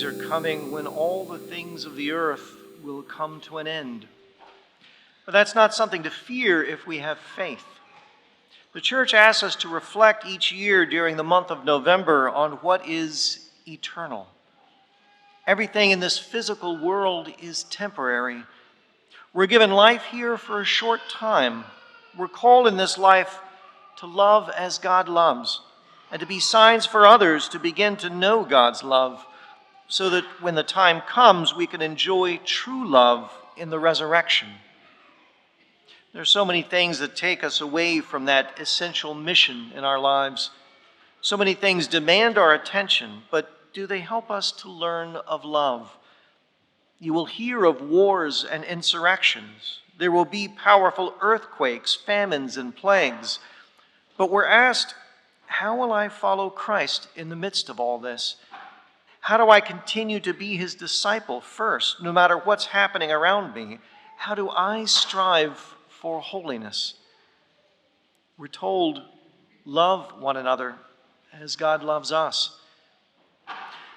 are coming when all the things of the earth will come to an end. But that's not something to fear if we have faith. The church asks us to reflect each year during the month of November on what is eternal. Everything in this physical world is temporary. We're given life here for a short time. We're called in this life to love as God loves and to be signs for others to begin to know God's love so that when the time comes, we can enjoy true love in the resurrection. There are so many things that take us away from that essential mission in our lives. So many things demand our attention, but do they help us to learn of love? You will hear of wars and insurrections. There will be powerful earthquakes, famines, and plagues. But we're asked, how will I follow Christ in the midst of all this? How do I continue to be his disciple first, no matter what's happening around me? How do I strive for holiness? We're told, love one another as God loves us.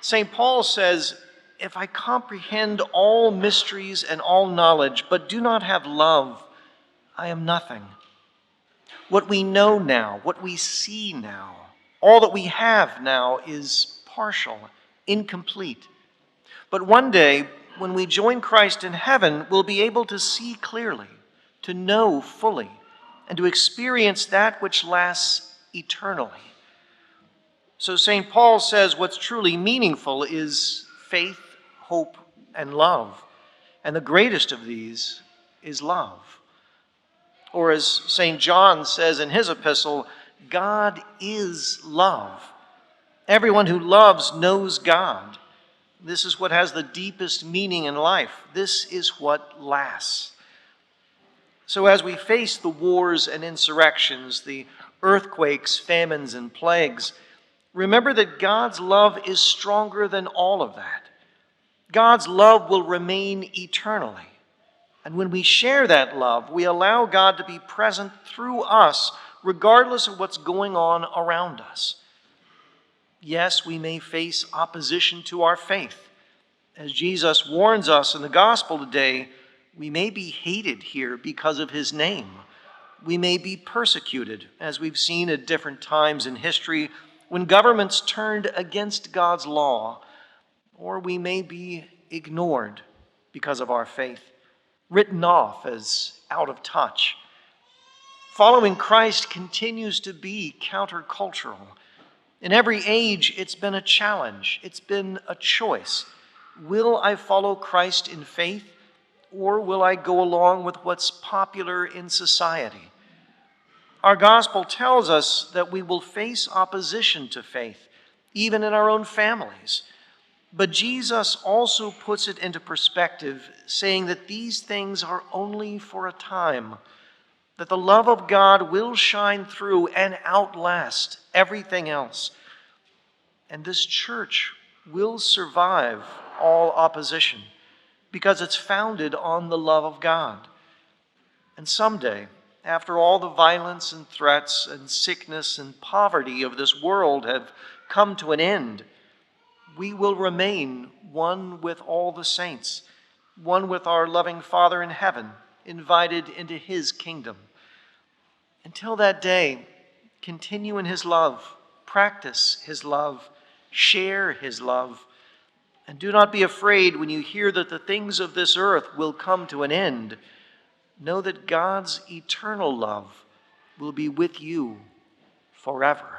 St. Paul says, if I comprehend all mysteries and all knowledge, but do not have love, I am nothing. What we know now, what we see now, all that we have now is partial, incomplete. But one day, when we join Christ in heaven, we'll be able to see clearly, to know fully, and to experience that which lasts eternally. So St. Paul says what's truly meaningful is faith, hope, and love. And the greatest of these is love. Or as St. John says in his epistle, God is love. Everyone who loves knows God. This is what has the deepest meaning in life. This is what lasts. So as we face the wars and insurrections, the earthquakes, famines, and plagues, remember that God's love is stronger than all of that. God's love will remain eternally. And when we share that love, we allow God to be present through us, regardless of what's going on around us. Yes, we may face opposition to our faith. As Jesus warns us in the gospel today, we may be hated here because of his name. We may be persecuted, as we've seen at different times in history when governments turned against God's law, or we may be ignored because of our faith, written off as out of touch. Following Christ continues to be countercultural. In every age, it's been a challenge. It's been a choice. Will I follow Christ in faith, or will I go along with what's popular in society? Our gospel tells us that we will face opposition to faith, even in our own families. But Jesus also puts it into perspective, saying that these things are only for a time, that the love of God will shine through and outlast everything else. And this church will survive all opposition because it's founded on the love of God. And someday, after all the violence and threats and sickness and poverty of this world have come to an end, we will remain one with all the saints, one with our loving Father in heaven, invited into his kingdom. Until that day, continue in his love, practice his love, share his love, and do not be afraid when you hear that the things of this earth will come to an end. Know that God's eternal love will be with you forever.